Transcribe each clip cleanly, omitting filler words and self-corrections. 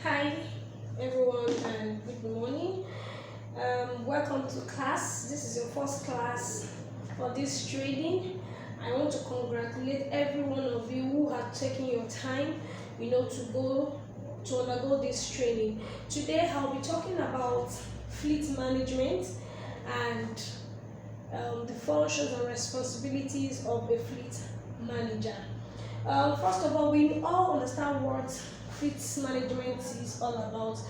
Hi everyone and good morning. Welcome to class. This is your first class for this training. I want to congratulate every one of you who have taken your time, to undergo this training. Today I'll be talking about fleet management and the functions and responsibilities of a fleet manager. First of all, we all understand what fleet management is all about,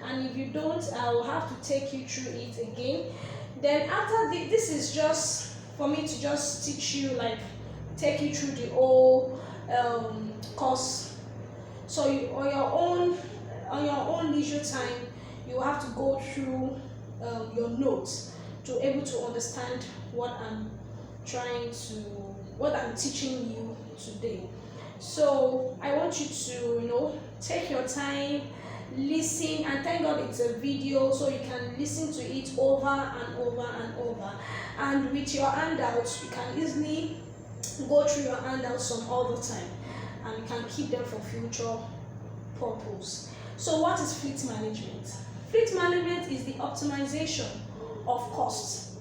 and if you don't, I will have to take you through it again. Then after this is just for me to just teach you, like take you through the whole course. So on your own leisure time, you have to go through your notes to able to understand what I'm teaching you today. So I want you to take your time, listen, and thank God it's a video, so you can listen to it over and over and over. And with your handouts, you can easily go through your handouts some other time, and you can keep them for future purpose. So what is fleet management? Fleet management is the optimization of costs,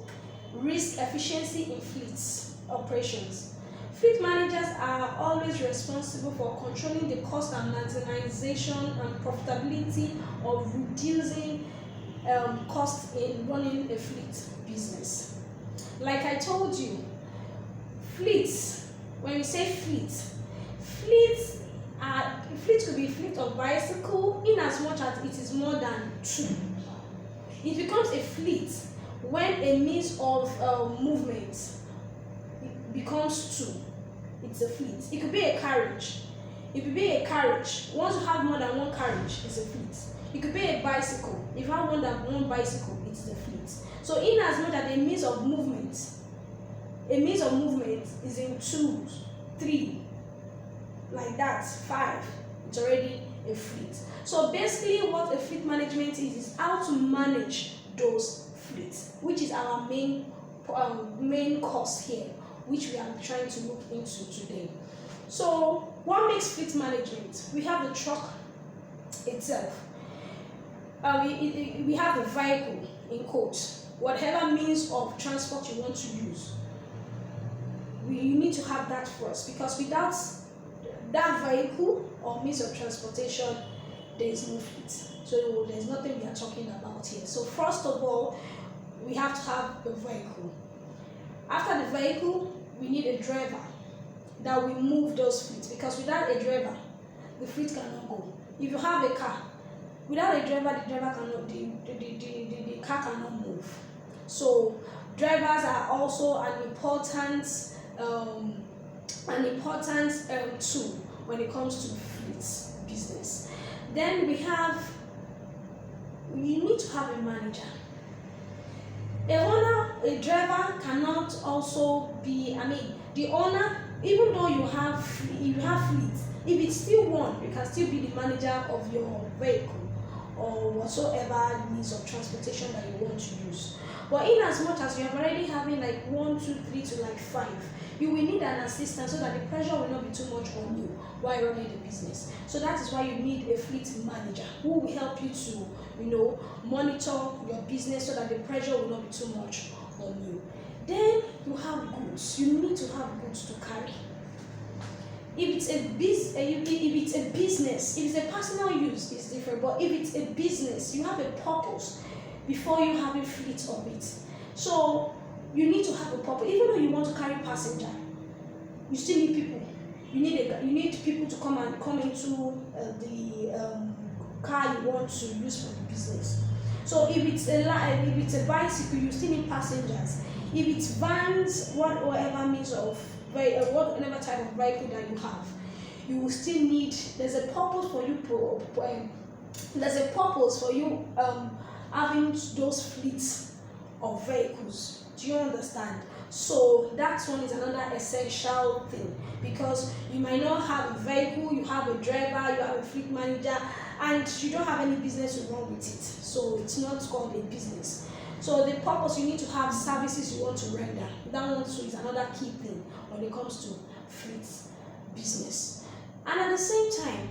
risk efficiency in fleets operations. Fleet managers are always responsible for controlling the cost and maximization and profitability of reducing costs in running a fleet business. Like I told you, fleets, when we say fleet could be a fleet of bicycle in as much as it is more than two. It becomes a fleet when a means of movement becomes two. It's a fleet. It could be a carriage. It could be a carriage. Once you have more than one carriage, it's a fleet. It could be a bicycle. If you have more than one bicycle, it's a fleet. So in as much as a means of movement is in twos, three, like that, five, it's already a fleet. So basically what a fleet management is how to manage those fleets, which is our main course here, which we are trying to look into today. So what makes fleet management? We have the truck itself. We have the vehicle, in quotes, whatever means of transport you want to use. You need to have that first, because without that vehicle or means of transportation, there is no fleet. So there's nothing we are talking about here. So first of all, we have to have the vehicle. After the vehicle, we need a driver that will move those fleets, because without a driver, the fleet cannot go. If you have a car, without a driver, the car cannot move. So drivers are also an important tool when it comes to fleet business. Then you need to have a manager. A driver cannot also be, the owner, even though you have fleet, if it's still one, you can still be the manager of your vehicle or whatsoever means of transportation that you want to use. But in as much as you are already having like 1, 2, 3 to like 5, you will need an assistant so that the pressure will not be too much on you while running the business. So that is why you need a fleet manager who will help you to monitor your business so that the pressure will not be too much on you. Then you have goods. You need to have goods to carry. If it's a business, if it's a personal use, it's different. But if it's a business, you have a purpose before you have a fleet of it. So you need to have a purpose. Even though you want to carry passenger, you still need people. You need people to come into the car you want to use for the business. So if it's a bicycle, you still need passengers. If it's vans, whatever type of vehicle that you have, you will still need. There's a purpose for you. Having those fleets of vehicles. Do you understand? So that one is another essential thing, because you might not have a vehicle, you have a driver, you have a fleet manager, and you don't have any business to run with it. So it's not called a business. So the purpose, you need to have services you want to render. That one too is another key thing when it comes to fleet business. And at the same time,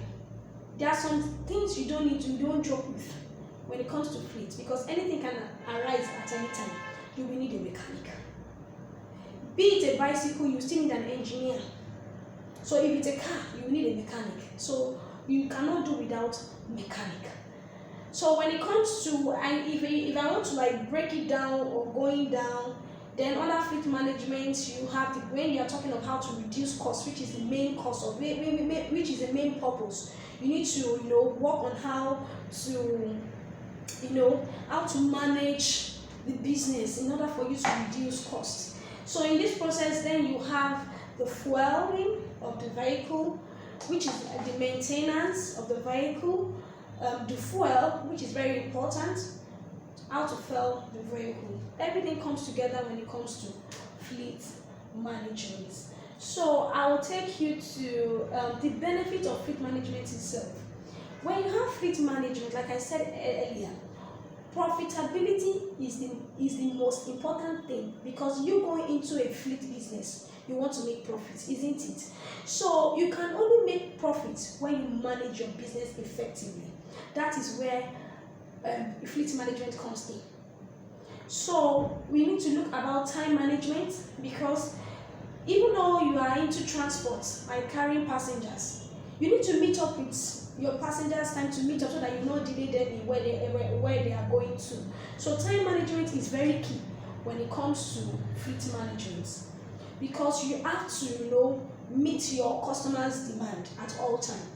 there are some things you don't joke with when it comes to fleet, because anything can arise at any time. You will need a mechanic. Be it a bicycle, you still need an engineer. So if it's a car, you need a mechanic. So you cannot do without mechanic. So when it comes to, if I want to like break it down or going down, then under fleet management, you have when you are talking of how to reduce costs, which is the main cost of which is the main purpose. You need to work on how to how to manage the business in order for you to reduce costs. So in this process, then you have the fueling of the vehicle, which is the maintenance of the vehicle, the fuel, which is very important, how to fuel the vehicle. Everything comes together when it comes to fleet management. So I will take you to the benefit of fleet management itself. When you have fleet management, like I said earlier, profitability is the most important thing, because you go into a fleet business, you want to make profits, isn't it? So you can only make profits when you manage your business effectively. That is where fleet management comes in. So we need to look about time management, because even though you are into transport and carrying passengers, you need to meet up with your passengers' time to meet up so that you not delay them in where they are going to. So time management is very key when it comes to fleet management, because you have to meet your customers' demand at all time.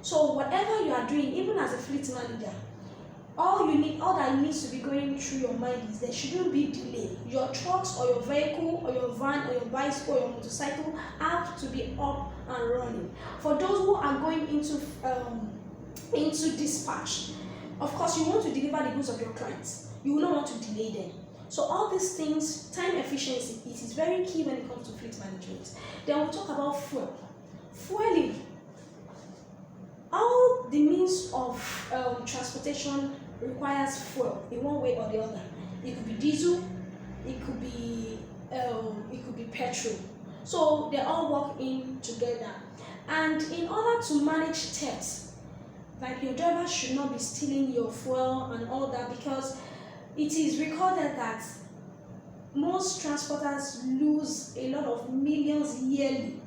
So whatever you are doing, even as a fleet manager, all that needs to be going through your mind is there shouldn't be delay. Your trucks or your vehicle or your van or your bicycle or your motorcycle have to be up and running. For those who are going into dispatch, of course you want to deliver the goods of your clients. You will not want to delay them. So all these things, time efficiency, it is very key when it comes to fleet management. Then we'll talk about fueling. All the means of transportation requires fuel in one way or the other. It could be diesel, it could be petrol. So they all work in together. And in order to manage theft, like your driver should not be stealing your fuel and all that, because it is recorded that most transporters lose a lot of millions yearly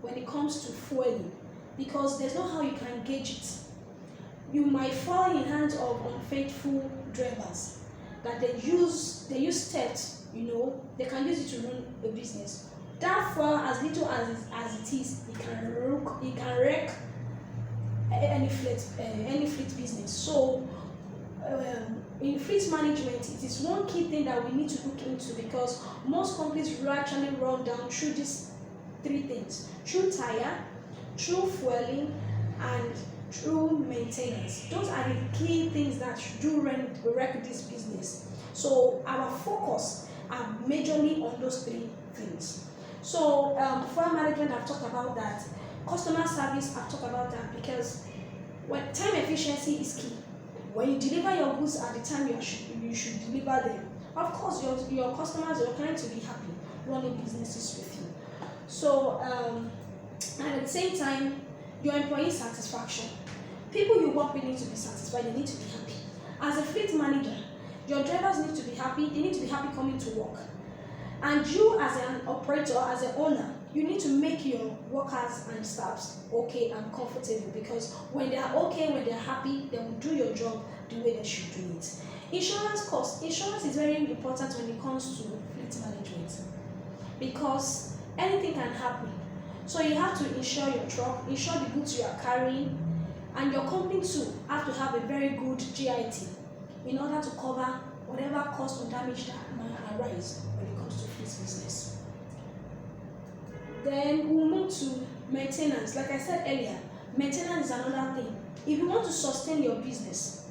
when it comes to fueling, because there's no how you can gauge it. You might fall in hands of unfaithful drivers that they use theft, they can use it to run a business. That fuel, as little as it is, it can wreck any fleet business. So in fleet management, it is one key thing that we need to look into, because most companies will actually run down through these three things: through tire, through fueling, and through maintenance. Those are the key things that do wreck this business. So our focus are majorly on those three things. So fuel management, I've talked about that. Customer service, I've talked about that, because when time efficiency is key. When you deliver your goods at the time you should deliver them, of course your customers, your clients will be happy running businesses with you. So and at the same time, your employee satisfaction. People you work with need to be satisfied, they need to be happy. As a fleet manager, your drivers need to be happy, they need to be happy coming to work. And you as an operator, as an owner, you need to make your workers and staffs okay and comfortable, because when they are okay, when they are happy, they will do your job the way they should do it. Insurance cost. Insurance is very important when it comes to fleet management, because anything can happen. So you have to insure your truck, insure the goods you are carrying, and your company too have to have a very good GIT in order to cover whatever cost or damage that might arise when it comes to fleet business. Then we'll move to maintenance. Like I said earlier, maintenance is another thing. If you want to sustain your business,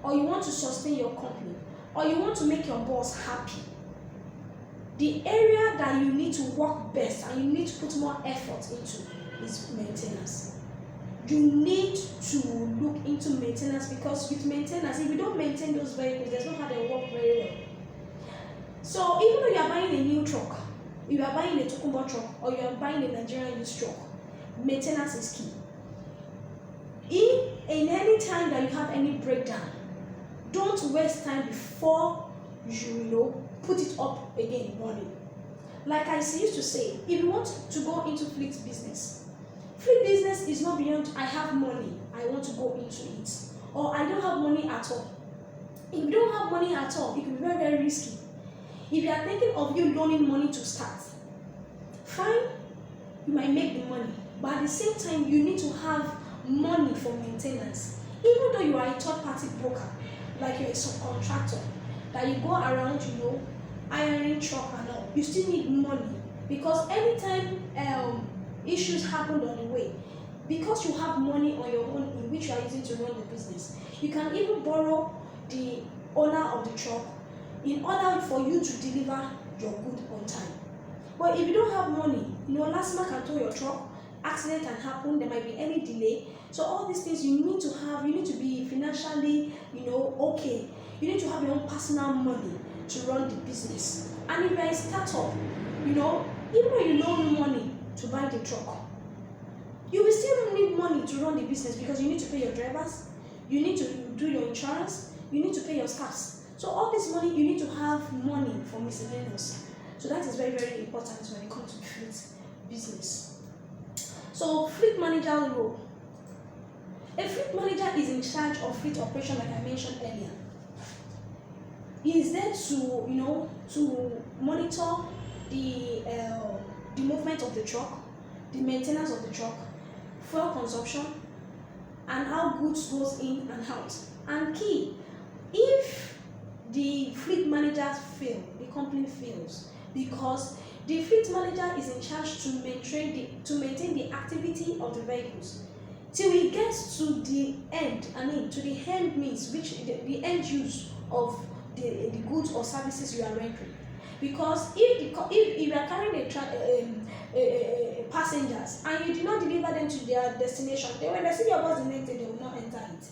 or you want to sustain your company, or you want to make your boss happy, the area that you need to work best and you need to put more effort into is maintenance. You need to look into maintenance, because with maintenance, if you don't maintain those vehicles, there's no how they work very well. So even though you are buying a new truck, if you are buying a Tokumbo truck, or you are buying a Nigerian used truck, maintenance is key. in any time that you have any breakdown, don't waste time before you put it up again running. Like I used to say, if you want to go into fleet business is not beyond I have money, I want to go into it, or I don't have money at all. If you don't have money at all, it can be very, very risky. If you are thinking of you loaning money to start, fine, you might make the money, but at the same time, you need to have money for maintenance. Even though you are a third-party broker, like you're a subcontractor, that you go around, ironing truck and all, you still need money, because anytime issues happen on the way, because you have money on your own in which you are using to run the business, you can even borrow the owner of the truck in order for you to deliver your good on time. But if you don't have money, last man can tow your truck, accident can happen, there might be any delay. So all these things you need to have, you need to be financially, okay. You need to have your own personal money to run the business. And if you're a startup, even though you don't need money to buy the truck, you will still need money to run the business, because you need to pay your drivers, you need to do your insurance, you need to pay your staffs. So all this money, you need to have money for miscellaneous. So that is very, very important when it comes to fleet business. So fleet manager role. A fleet manager is in charge of fleet operation, like I mentioned earlier. He is there to monitor the movement of the truck, the maintenance of the truck, fuel consumption, and how goods goes in and out. And key, if the fleet manager fails, the company fails, because the fleet manager is in charge to maintain the activity of the vehicles till it gets to the end. To the end means which the end use of the goods or services you are rendering. Because if you are carrying passengers and you did not deliver them to their destination, when they see your bus the next day, they will not enter it.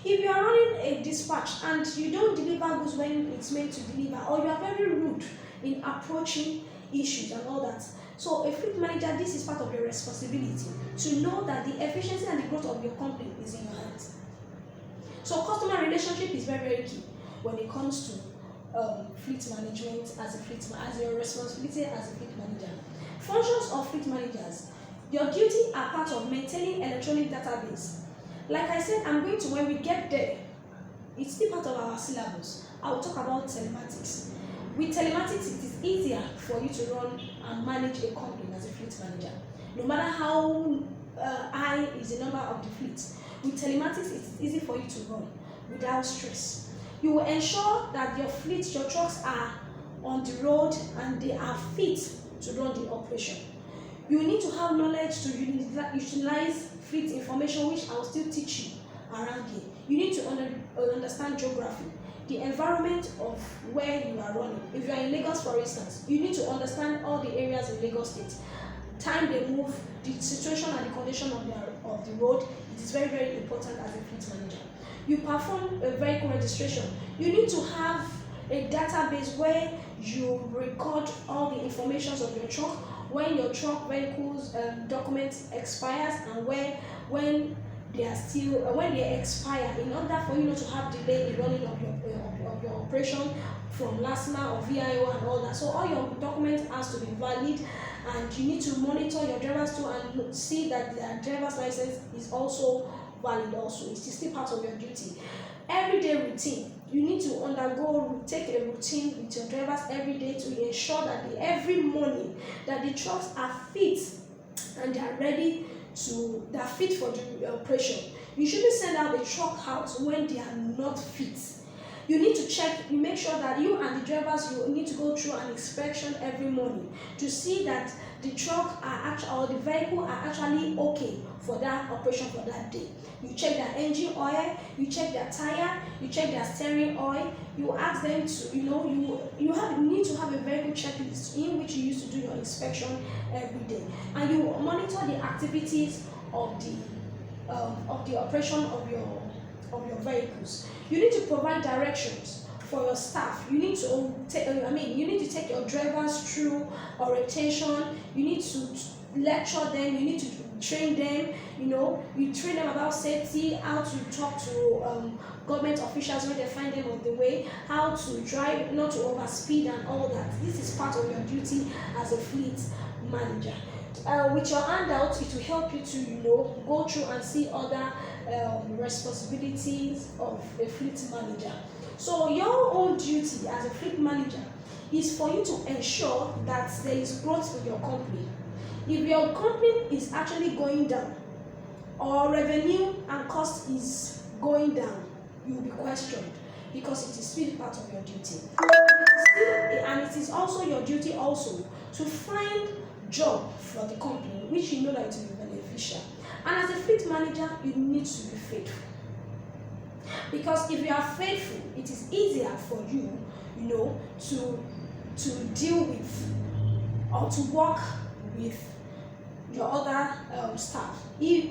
If you are running a dispatch and you don't deliver goods when it's meant to deliver, or you are very rude in approaching issues and all that, so a fleet manager, this is part of your responsibility to know that the efficiency and the growth of your company is in your hands. So customer relationship is very, very key when it comes to fleet management as your responsibility as a fleet manager. Functions of fleet managers. Your duty are part of maintaining electronic database. Like I said, when we get there, it's still part of our syllabus. I will talk about telematics. With telematics, it is easier for you to run and manage a company as a fleet manager. No matter how high is the number of the fleet, with telematics, it's easy for you to run without stress. You will ensure that your fleet, your trucks are on the road and they are fit to run the operation. You need to have knowledge to utilize fleet information, which I will still teach you around here. You need to understand geography, the environment of where you are running. If you are in Lagos, for instance, you need to understand all the areas in Lagos State, time they move, the situation and the condition of the road. It is very, very important as a fleet manager. You perform a vehicle registration. You need to have a database where you record all the information of your truck, when your truck vehicles documents expires, and when they expire, in order for you not to have delay in running of your operation from LASMA or VIO and all that. So all your documents has to be valid, and you need to monitor your drivers too and see that their driver's license is also valid also. It's still part of your duty. Everyday routine. You need to take a routine with your drivers every day to ensure that every morning that the trucks are fit and they are fit for the operation. You shouldn't send out the truck out when they are not fit. You need to check, you make sure that you and the drivers, you need to go through an inspection every morning to see that the truck or the vehicle are actually okay for that operation for that day. You check their engine oil, you check their tire, you check their steering oil. You ask them to, you need to have a vehicle checklist in which you used to do your inspection every day, and you monitor the activities of the operation of your vehicles. You need to provide directions for your staff. You need to take your drivers through orientation. You need to lecture them, you need to train them, you train them about safety, how to talk to government officials when they find them on the way, how to drive, not to overspeed and all that. This is part of your duty as a fleet manager. With your handout, it will help you to go through and see other responsibilities of a fleet manager. So your own duty as a fleet manager is for you to ensure that there is growth in your company. If your company is actually going down, or revenue and cost is going down, you will be questioned, because it is still part of your duty. And it is also your duty also to find job for the company which you know that it will be beneficial. And as a fleet manager, you need to be faithful, because if you are faithful, it is easier for you, to deal with or to work with your other staff. If